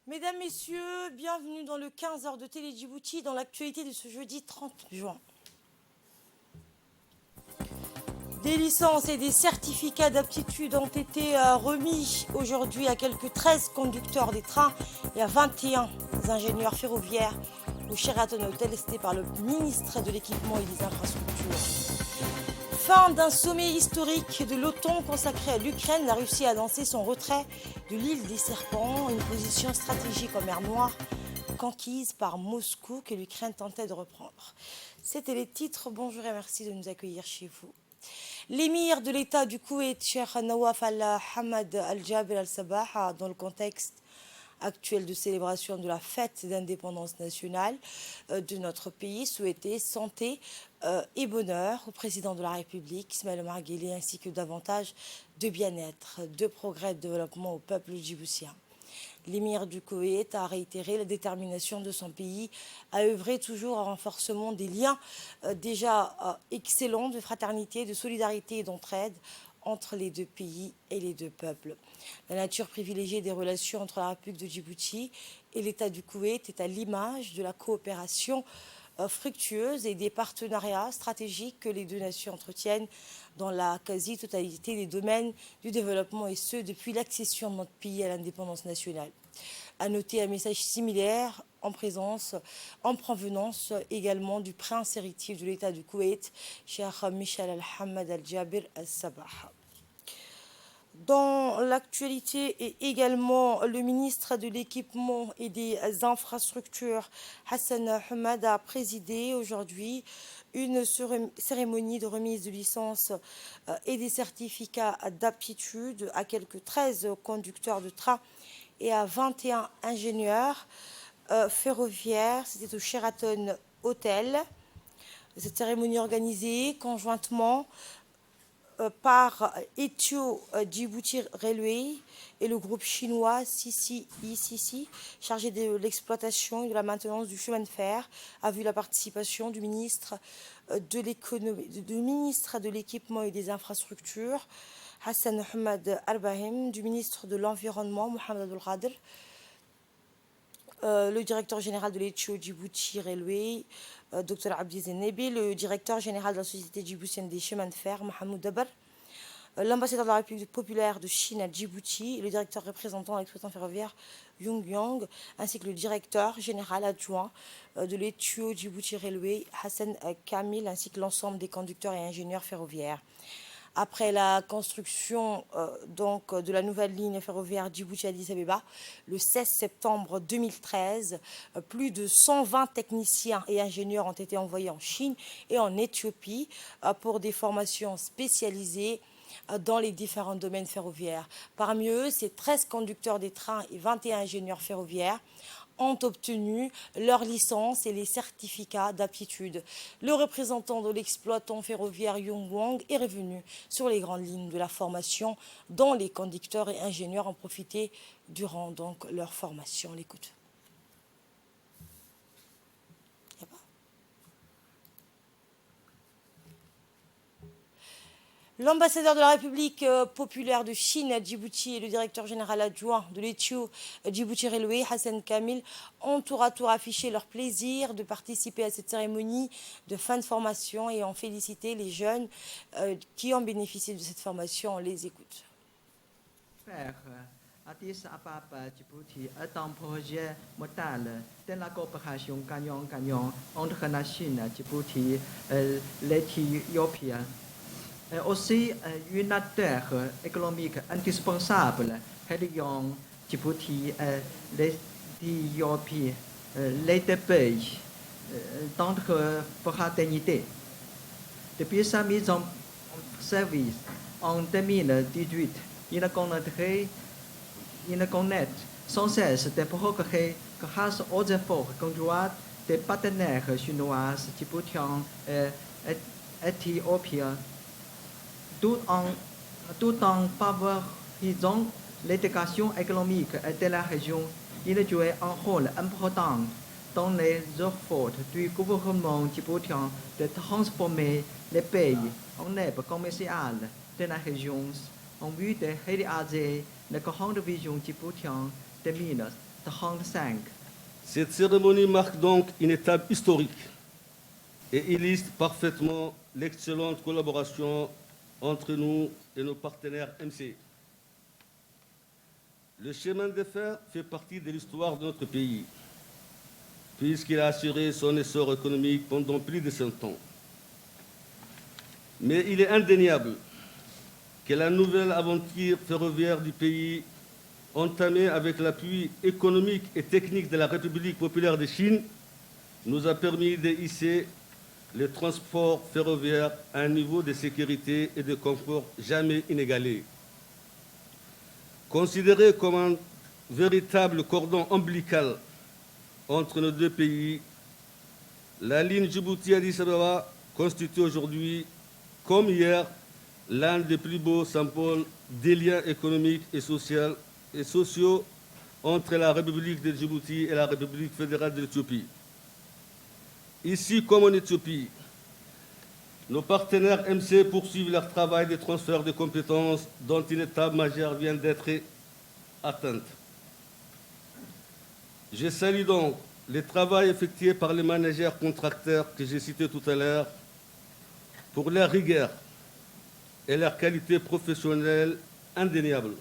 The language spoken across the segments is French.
Mesdames, Messieurs, bienvenue dans le 15 heures de Télé Djibouti dans l'actualité de ce jeudi 30 juin. Des licences et des certificats d'aptitude ont été remis aujourd'hui à quelques 13 conducteurs des trains et à 21 ingénieurs ferroviaires au Sheraton Hotel, c'était par le ministre de l'Équipement et des Infrastructures. Fin d'un sommet historique de l'OTAN consacré à l'Ukraine, la Russie a annoncé son retrait de l'île des Serpents, une position stratégique en mer Noire conquise par Moscou que l'Ukraine tentait de reprendre. C'était les titres. Bonjour et merci de nous accueillir chez vous. L'émir de l'État du Koweït, Cheikh Nawaf al-Hamad al-Jaber al-Sabah, dans le contexte actuel de célébration de la fête d'indépendance nationale de notre pays, souhaitait santé et bonheur au président de la République, Ismaël Omar Guelleh, ainsi que davantage de bien-être, de progrès, de développement au peuple djiboutien. L'émir du Koweït a réitéré la détermination de son pays à œuvrer toujours au renforcement des liens déjà excellents de fraternité, de solidarité et d'entraide entre les deux pays et les deux peuples. La nature privilégiée des relations entre la République de Djibouti et l'État du Koweït est à l'image de la coopération fructueuse et des partenariats stratégiques que les deux nations entretiennent dans la quasi-totalité des domaines du développement, et ce, depuis l'accession de notre pays à l'indépendance nationale. À noter un message similaire en provenance également du prince héritier de l'État du Koweït, Cheikh Michel Al-Hamad Al-Jaber Al-Sabah. Dans l'actualité et également le ministre de l'Équipement et des Infrastructures, Hassan Hamad, a présidé aujourd'hui une cérémonie de remise de licences et des certificats d'aptitude à quelques 13 conducteurs de train et à 21 ingénieurs ferroviaires. C'était au Sheraton Hotel. Cette cérémonie organisée conjointement par Ethio Djibouti Railway et le groupe chinois CCECC, chargé de l'exploitation et de la maintenance du chemin de fer, a vu la participation du ministre de l'Équipement et des Infrastructures, Hassan Ahmad Al-Bahim, du ministre de l'Environnement, Mohamed Abdel Khadr, le directeur général de l'Ethio Djibouti Railway, Dr Abdi Zenebi, le directeur général de la Société djiboutienne des chemins de fer, Mohamed Dabar, l'ambassadeur de la République populaire de Chine à Djibouti, et le directeur représentant de l'exploitant ferroviaire Yung Yang, ainsi que le directeur général adjoint de l'Ethio Djibouti Railway, Hassan Kamil, ainsi que l'ensemble des conducteurs et ingénieurs ferroviaires. Après la construction de la nouvelle ligne ferroviaire Djibouti-Addis Abeba, le 16 septembre 2013, plus de 120 techniciens et ingénieurs ont été envoyés en Chine et en Éthiopie pour des formations spécialisées dans les différents domaines ferroviaires. Parmi eux, ces 13 conducteurs des trains et 21 ingénieurs ferroviaires ont obtenu leur licence et les certificats d'aptitude. Le représentant de l'exploitant ferroviaire Yung Wang est revenu sur les grandes lignes de la formation dont les conducteurs et ingénieurs ont profité durant donc leur formation. L'écoute. L'ambassadeur de la République populaire de Chine à Djibouti et le directeur général adjoint de l'Ethio Djibouti Railway, Hassan Kamil, ont tour à tour affiché leur plaisir de participer à cette cérémonie de fin de formation et ont félicité les jeunes qui ont bénéficié de cette formation. On les écoute. Addis Ababa, Djibouti est un projet modal de la coopération gagnant-gagnant entre la Chine, Djibouti et l'Éthiopie. Aussi une acteur économique indispensable reliant Djibouti et l'Éthiopie, les deux pays, d'entre fraternité. Depuis sa mise en service en 2018, il connaît sans cesse des progrès grâce aux efforts conjoints des partenaires chinois, djiboutiens et éthiopiens, tout en favorisant l'intégration économique de la région. Il joue un rôle important dans les efforts du gouvernement djiboutien de transformer les pays en hub commercial de la région en vue de réaliser la grande vision djiboutienne de 35. Cette cérémonie marque donc une étape historique et illustre parfaitement l'excellente collaboration entre nous et nos partenaires MC. Le chemin de fer fait partie de l'histoire de notre pays, puisqu'il a assuré son essor économique pendant plus de 100 ans. Mais il est indéniable que la nouvelle aventure ferroviaire du pays, entamée avec l'appui économique et technique de la République populaire de Chine, nous a permis de hisser le transport ferroviaire à un niveau de sécurité et de confort jamais inégalé. Considéré comme un véritable cordon ombilical entre nos deux pays, la ligne Djibouti-Addis Abeba constitue aujourd'hui, comme hier, l'un des plus beaux symboles des liens économiques et sociaux entre la République de Djibouti et la République fédérale de l'Éthiopie. Ici, comme en Éthiopie, nos partenaires MC poursuivent leur travail de transfert de compétences dont une étape majeure vient d'être atteinte. Je salue donc le travail effectué par les managers contracteurs que j'ai cités tout à l'heure pour leur rigueur et leur qualité professionnelle indéniable.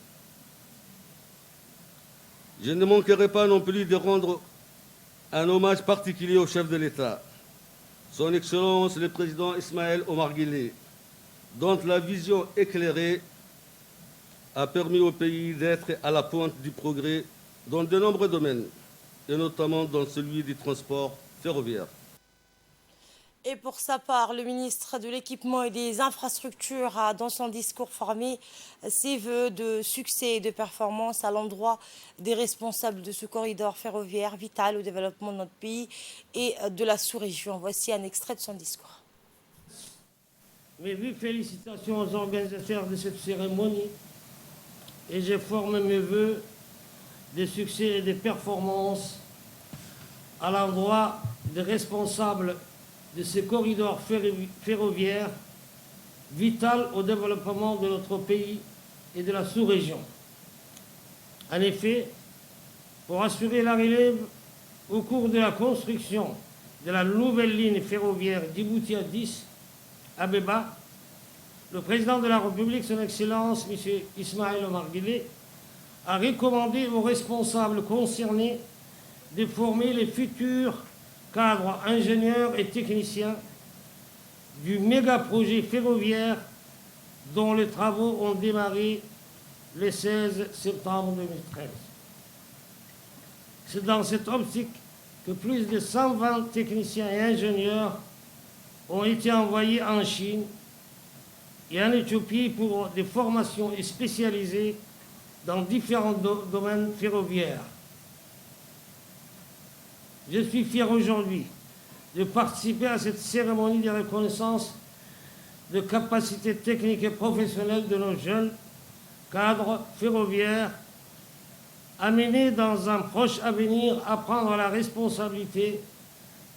Je ne manquerai pas non plus de rendre un hommage particulier au chef de l'État, Son Excellence le Président Ismaël Omar Guelleh, dont la vision éclairée a permis au pays d'être à la pointe du progrès dans de nombreux domaines, et notamment dans celui du transport ferroviaire. Et pour sa part, le ministre de l'Équipement et des Infrastructures a, dans son discours, formé ses vœux de succès et de performance à l'endroit des responsables de ce corridor ferroviaire vital au développement de notre pays et de la sous-région. Voici un extrait de son discours. Mes vives félicitations aux organisateurs de cette cérémonie et je forme mes vœux de succès et de performance à l'endroit des responsables de ce corridor ferroviaire vital au développement de notre pays et de la sous-région. En effet, pour assurer la relève au cours de la construction de la nouvelle ligne ferroviaire Djibouti-Addis Abeba, le président de la République, son Excellence, M. Ismaël Omar Guelleh, a recommandé aux responsables concernés de former les futurs cadres ingénieurs et techniciens du méga-projet ferroviaire dont les travaux ont démarré le 16 septembre 2013. C'est dans cette optique que plus de 120 techniciens et ingénieurs ont été envoyés en Chine et en Éthiopie pour des formations spécialisées dans différents domaines ferroviaires. Je suis fier aujourd'hui de participer à cette cérémonie de reconnaissance de capacités techniques et professionnelles de nos jeunes cadres ferroviaires amenés dans un proche avenir à prendre la responsabilité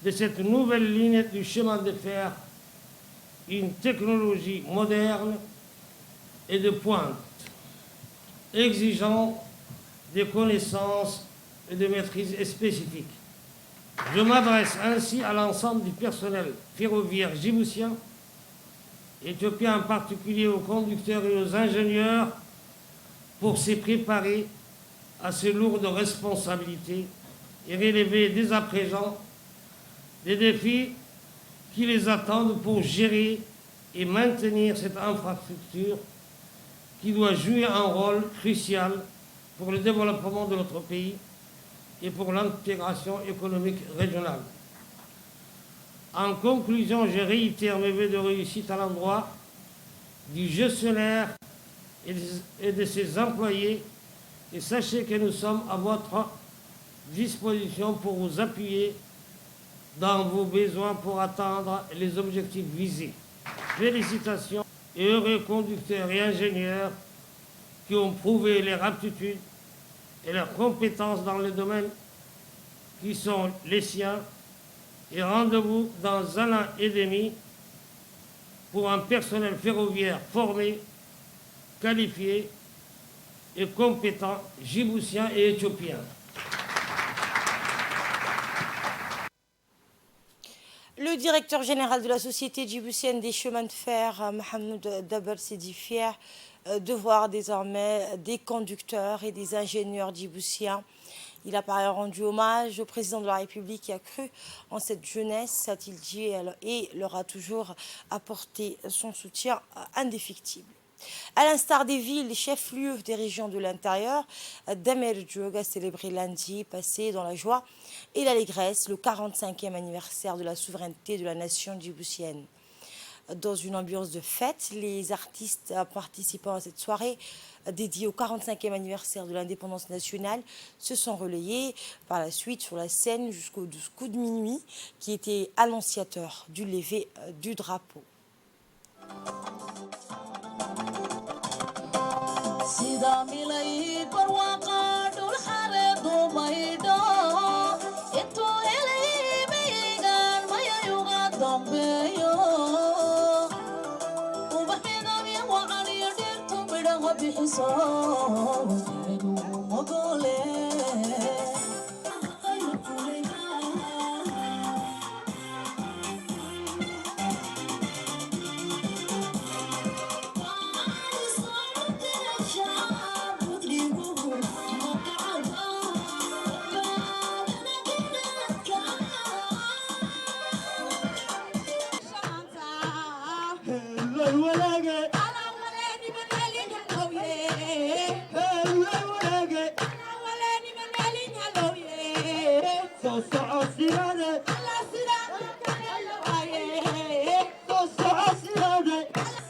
de cette nouvelle ligne du chemin de fer, une technologie moderne et de pointe, exigeant des connaissances et de maîtrise spécifiques. Je m'adresse ainsi à l'ensemble du personnel ferroviaire djiboutien, éthiopien en particulier aux conducteurs et aux ingénieurs, pour se préparer à ces lourdes responsabilités et relever dès à présent des défis qui les attendent pour gérer et maintenir cette infrastructure qui doit jouer un rôle crucial pour le développement de notre pays et pour l'intégration économique régionale. En conclusion, je réitère mes vœux de réussite à l'endroit du gestionnaire et de ses employés, et sachez que nous sommes à votre disposition pour vous appuyer dans vos besoins pour atteindre les objectifs visés. Félicitations et heureux conducteurs et ingénieurs qui ont prouvé leur aptitude et leurs compétences dans les domaines qui sont les siens, et rendez-vous dans un an et demi pour un personnel ferroviaire formé, qualifié et compétent, djiboutien et éthiopien. Le directeur général de la Société djiboutienne des chemins de fer, Mohamed Dabel, s'est dit fier de voir désormais des conducteurs et des ingénieurs djiboutiens. Il a par ailleurs rendu hommage au président de la République qui a cru en cette jeunesse, a-t-il dit, et leur a toujours apporté son soutien indéfectible. À l'instar des villes, chefs-lieux des régions de l'intérieur, Dameljog a célébré lundi passé dans la joie et l'allégresse le 45e anniversaire de la souveraineté de la nation djiboutienne. Dans une ambiance de fête, les artistes participant à cette soirée dédiée au 45e anniversaire de l'indépendance nationale se sont relayés par la suite sur la scène jusqu'au coup de minuit qui était annonciateur du lever du drapeau.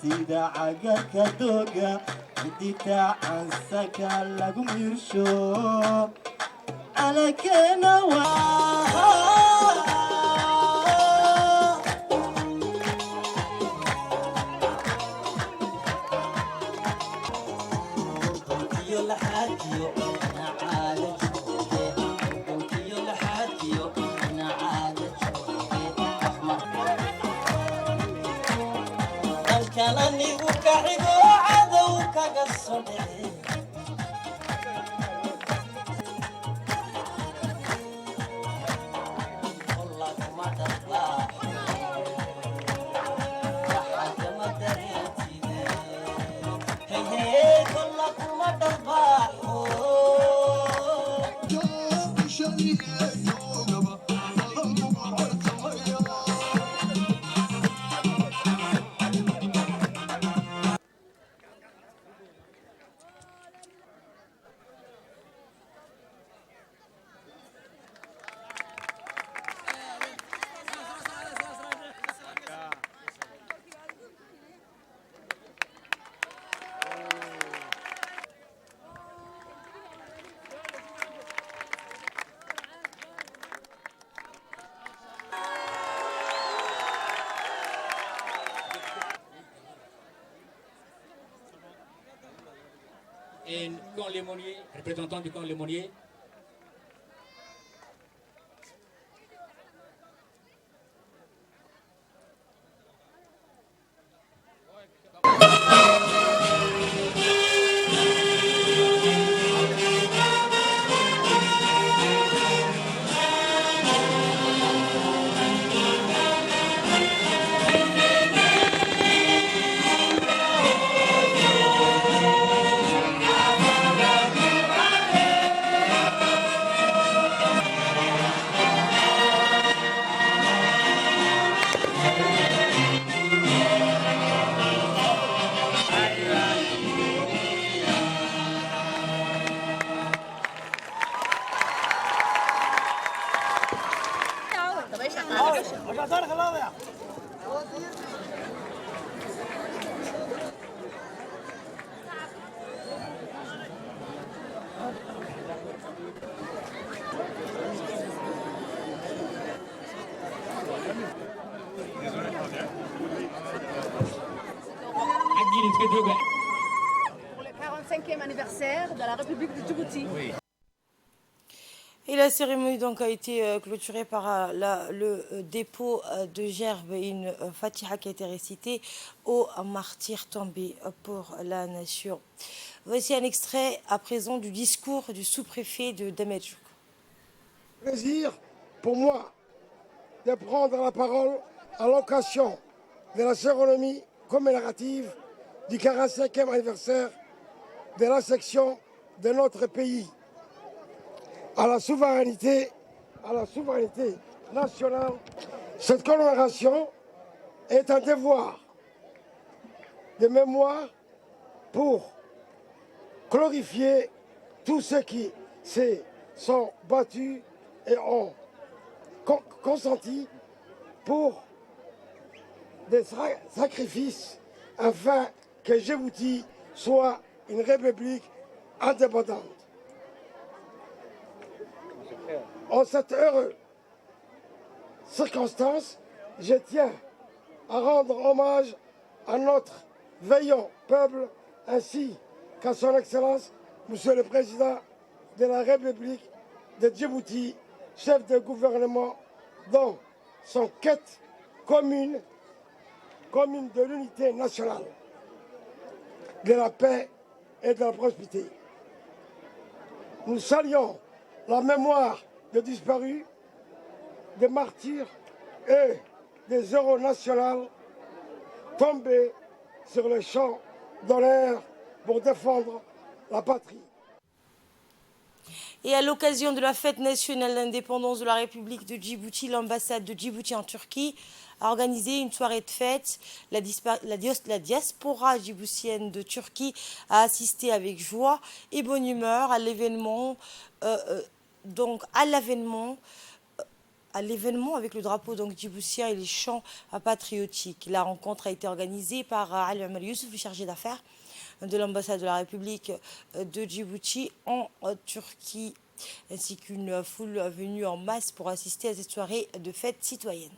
sida cagarka dooga cidita cansaka lagu mirsho alakena et camp Lémonier, représentant du camp Lémonier. Pour le 45e anniversaire de la République de Djibouti. Oui. Et la cérémonie donc a été clôturée par le dépôt de gerbes et une fatiha qui a été récitée aux martyrs tombés pour la nation. Voici un extrait à présent du discours du sous-préfet de Dameljog. Plaisir pour moi de prendre la parole à l'occasion de la cérémonie commémorative du 45e anniversaire de la section de notre pays à la souveraineté nationale. Cette commémoration est un devoir de mémoire pour glorifier tous ceux qui se sont battus et ont consenti pour des sacrifices afin que Djibouti soit une république indépendante. En cette heureuse circonstance, je tiens à rendre hommage à notre vaillant peuple ainsi qu'à son Excellence, Monsieur le Président de la République de Djibouti, chef de gouvernement dans son quête commune de l'unité nationale, de la paix et de la prospérité. Nous saluons la mémoire des disparus, des martyrs et des héros nationaux tombés sur le champ d'honneur pour défendre la patrie. Et à l'occasion de la fête nationale d'indépendance de la République de Djibouti, l'ambassade de Djibouti en Turquie a organisé une soirée de fête. La diaspora djiboutienne de Turquie a assisté avec joie et bonne humeur à l'événement. À l'événement avec le drapeau djiboutien et les chants patriotiques. La rencontre a été organisée par Ali Omar Youssouf, chargé d'affaires de l'ambassade de la République de Djibouti en Turquie, ainsi qu'une foule venue en masse pour assister à cette soirée de fête citoyenne.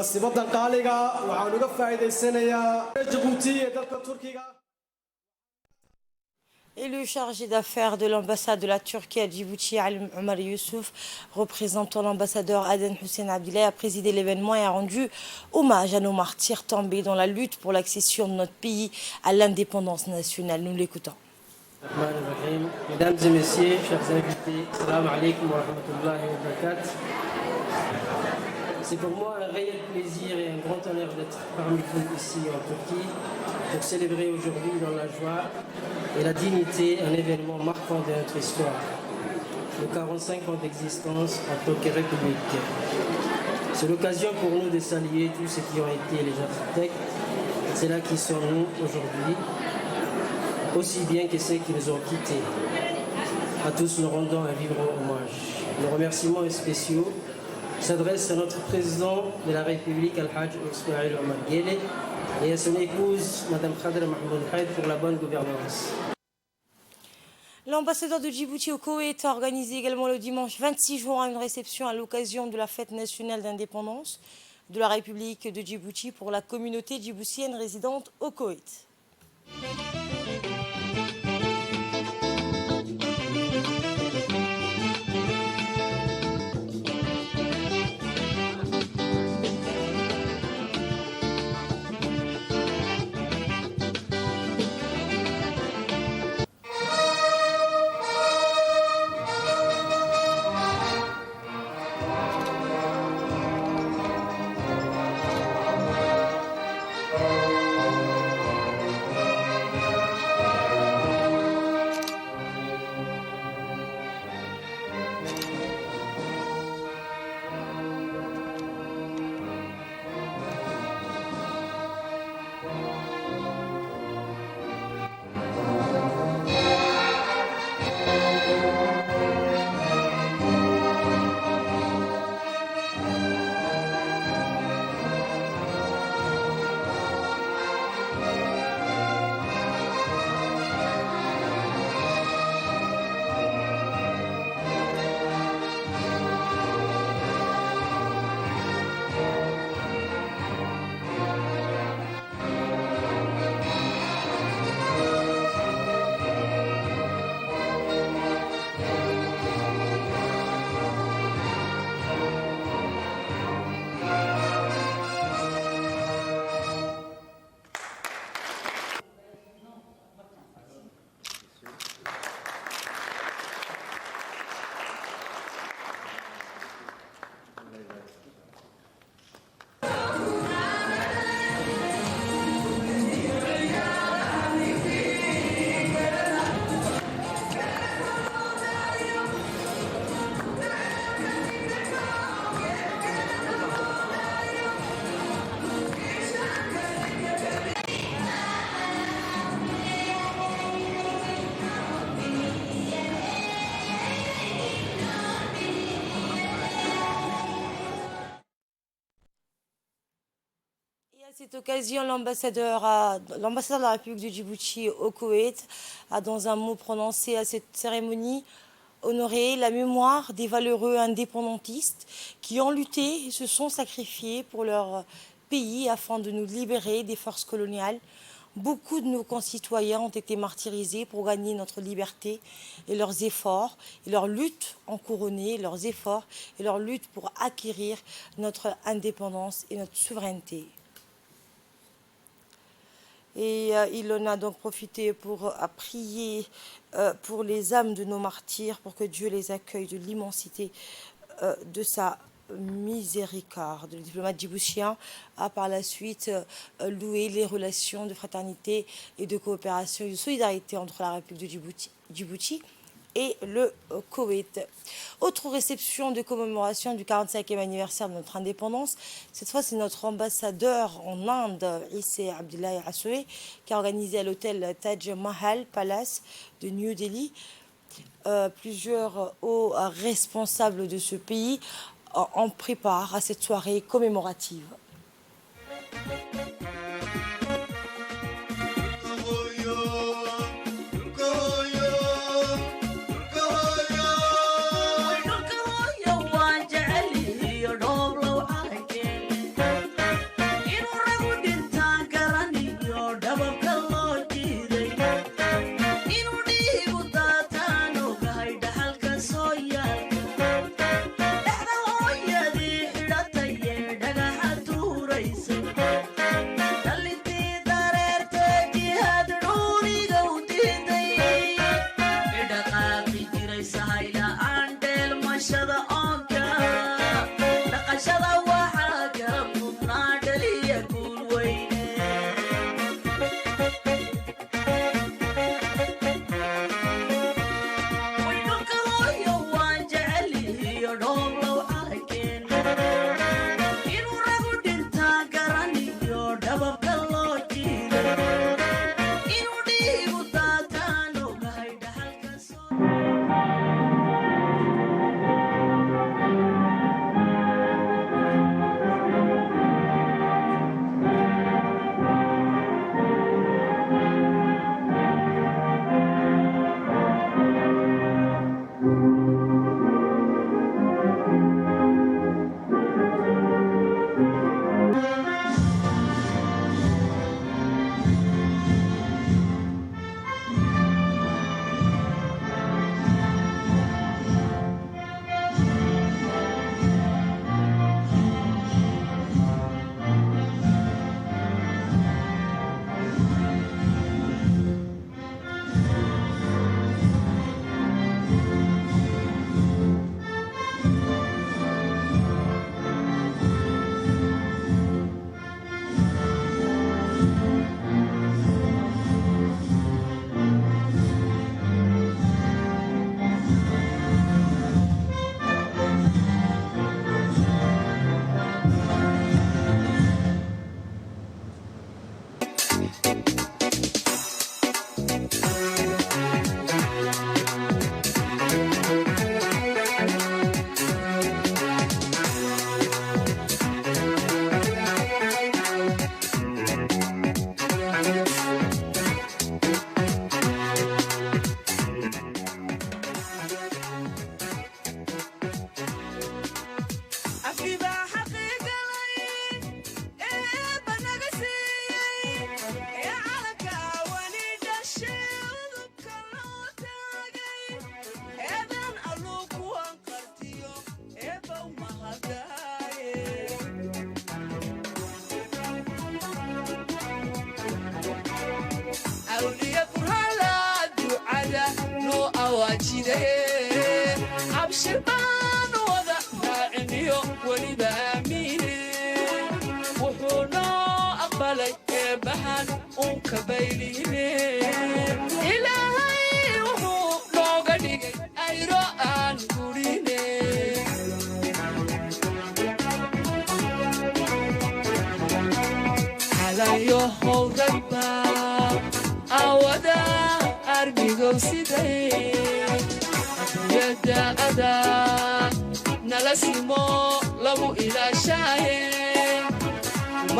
munaasabada qaaliga waxaan uga faa'iideysanayaa Djibouti ee dalka Turkiga. Et le chargé d'affaires de l'ambassade de la Turquie à Djibouti, Ali Omar Youssouf, représentant l'ambassadeur Aden Hussein Abdillah, a présidé l'événement et a rendu hommage à nos martyrs tombés dans la lutte pour l'accession de notre pays à l'indépendance nationale. Nous l'écoutons. Mesdames et messieurs, chers invités, salam alaikum wa rahmatullahi wa barakatuh. C'est pour moi un réel plaisir et un grand honneur d'être parmi vous ici en Turquie pour célébrer aujourd'hui dans la joie et la dignité un événement marquant de notre histoire, le 45 ans d'existence en tant que République. C'est l'occasion pour nous de saluer tous ceux qui ont été les architectes, c'est là qui sont nous aujourd'hui, aussi bien que ceux qui nous ont quittés. À tous nous rendons un vibrant hommage. Nos remerciements spéciaux s'adressent à notre président de la République, Al-Hajj Ismail Omar Guelleh, et à son épouse, Mme Khadra Mahmoud Haïd, pour la bonne gouvernance. L'ambassadeur de Djibouti au Koweït a organisé également le dimanche 26 juin une réception à l'occasion de la fête nationale d'indépendance de la République de Djibouti pour la communauté djiboutienne résidente au Koweït. À cette occasion, l'ambassadeur de la République de Djibouti au Koweït a, dans un mot prononcé à cette cérémonie, honoré la mémoire des valeureux indépendantistes qui ont lutté et se sont sacrifiés pour leur pays afin de nous libérer des forces coloniales. Beaucoup de nos concitoyens ont été martyrisés pour gagner notre liberté et leurs efforts et leur lutte ont couronné leurs efforts et leur lutte pour acquérir notre indépendance et notre souveraineté. Et il en a donc profité pour prier pour les âmes de nos martyrs, pour que Dieu les accueille de l'immensité de sa miséricorde. Le diplomate djiboutien a par la suite loué les relations de fraternité et de coopération et de solidarité entre la République de Djibouti et le Koweït. Autre réception de commémoration du 45e anniversaire de notre indépendance. Cette fois, c'est notre ambassadeur en Inde, Issa Abdullahi Assoé, qui a organisé à l'hôtel Taj Mahal Palace de New Delhi. Plusieurs hauts responsables de ce pays en préparent à cette soirée commémorative.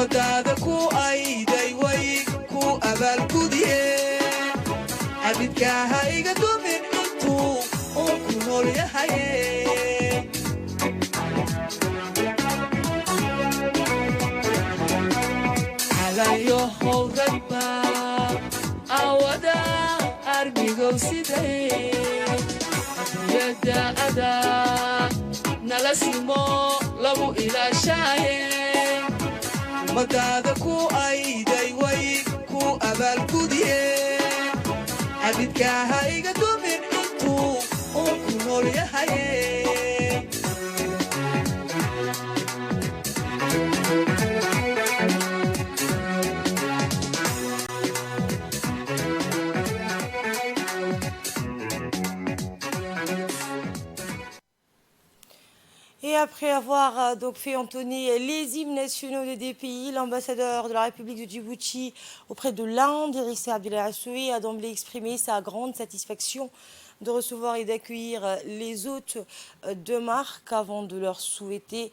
ummadaada ku ayday way ku abaalgudiyeen abidkaaha iga dumin intuu uu ku nool yahaye calayo howradba awada armigow siday adduunyada adaa nala simo lagu ilaashaaye ummadaada ku ayday way ku abaalgudiyeen abidkaaha iga dumin intuu uu ku nool yahaye Et après avoir donc fait entonner les hymnes nationaux des deux pays, l'ambassadeur de la République de Djibouti auprès de l'Inde, Idrissa Abdoulaye Assoué, a d'emblée exprimé sa grande satisfaction de recevoir et d'accueillir les hôtes de marque avant de leur souhaiter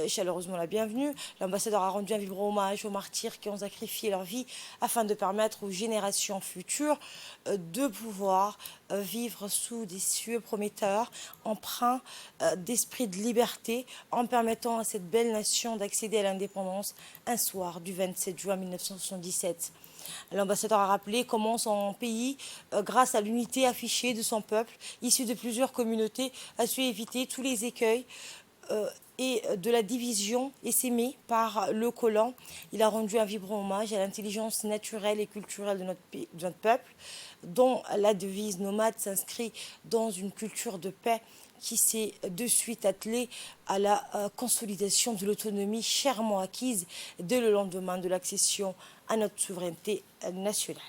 chaleureusement la bienvenue. L'ambassadeur a rendu un vibrant hommage aux martyrs qui ont sacrifié leur vie afin de permettre aux générations futures de pouvoir vivre sous des cieux prometteurs, empreints d'esprit de liberté, en permettant à cette belle nation d'accéder à l'indépendance un soir du 27 juin 1977. L'ambassadeur a rappelé comment son pays, grâce à l'unité affichée de son peuple, issu de plusieurs communautés, a su éviter tous les écueils et de la division essaimée par le colon. Il a rendu un vibrant hommage à l'intelligence naturelle et culturelle de notre peuple, dont la devise nomade s'inscrit dans une culture de paix qui s'est de suite attelée à la consolidation de l'autonomie chèrement acquise dès le lendemain de l'accession à notre souveraineté nationale.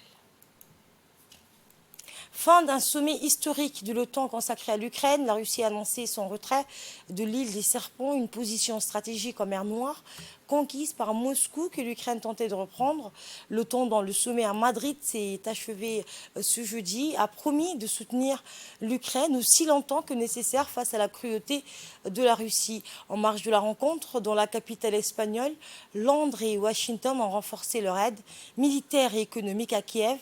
Fin d'un sommet historique de l'OTAN consacré à l'Ukraine, la Russie a annoncé son retrait de l'île des Serpents, une position stratégique en mer Noire, conquise par Moscou que l'Ukraine tentait de reprendre. L'OTAN, dans le sommet à Madrid, s'est achevé ce jeudi, a promis de soutenir l'Ukraine aussi longtemps que nécessaire face à la cruauté de la Russie. En marge de la rencontre, dans la capitale espagnole, Londres et Washington ont renforcé leur aide militaire et économique à Kiev.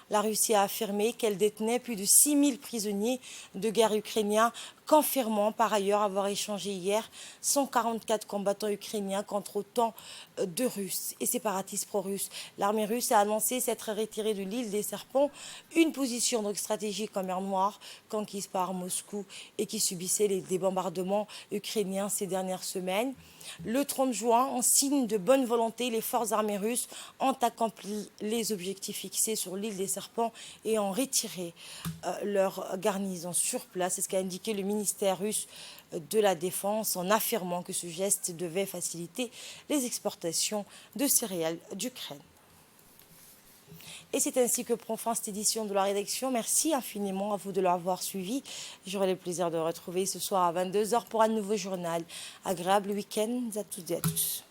La Russie a affirmé qu'elle détenait plus de 6000 prisonniers de guerre ukrainiens, confirmant par ailleurs avoir échangé hier 144 combattants ukrainiens contre autant de Russes et séparatistes pro-russes. L'armée russe a annoncé s'être retirée de l'île des Serpents, une position donc stratégique en mer Noire, conquise par Moscou et qui subissait des bombardements ukrainiens ces dernières semaines. Le 30 juin, en signe de bonne volonté, les forces armées russes ont accompli les objectifs fixés sur l'île des Serpents et ont retiré leur garnison sur place. C'est ce qu'a indiqué le ministère russe de la Défense en affirmant que ce geste devait faciliter les exportations de céréales d'Ukraine. Et c'est ainsi que prend fin cette édition de la rédaction. Merci infiniment à vous de l'avoir suivi. J'aurai le plaisir de retrouver ce soir à 22 h pour un nouveau journal. Agréable week-end à toutes et à tous.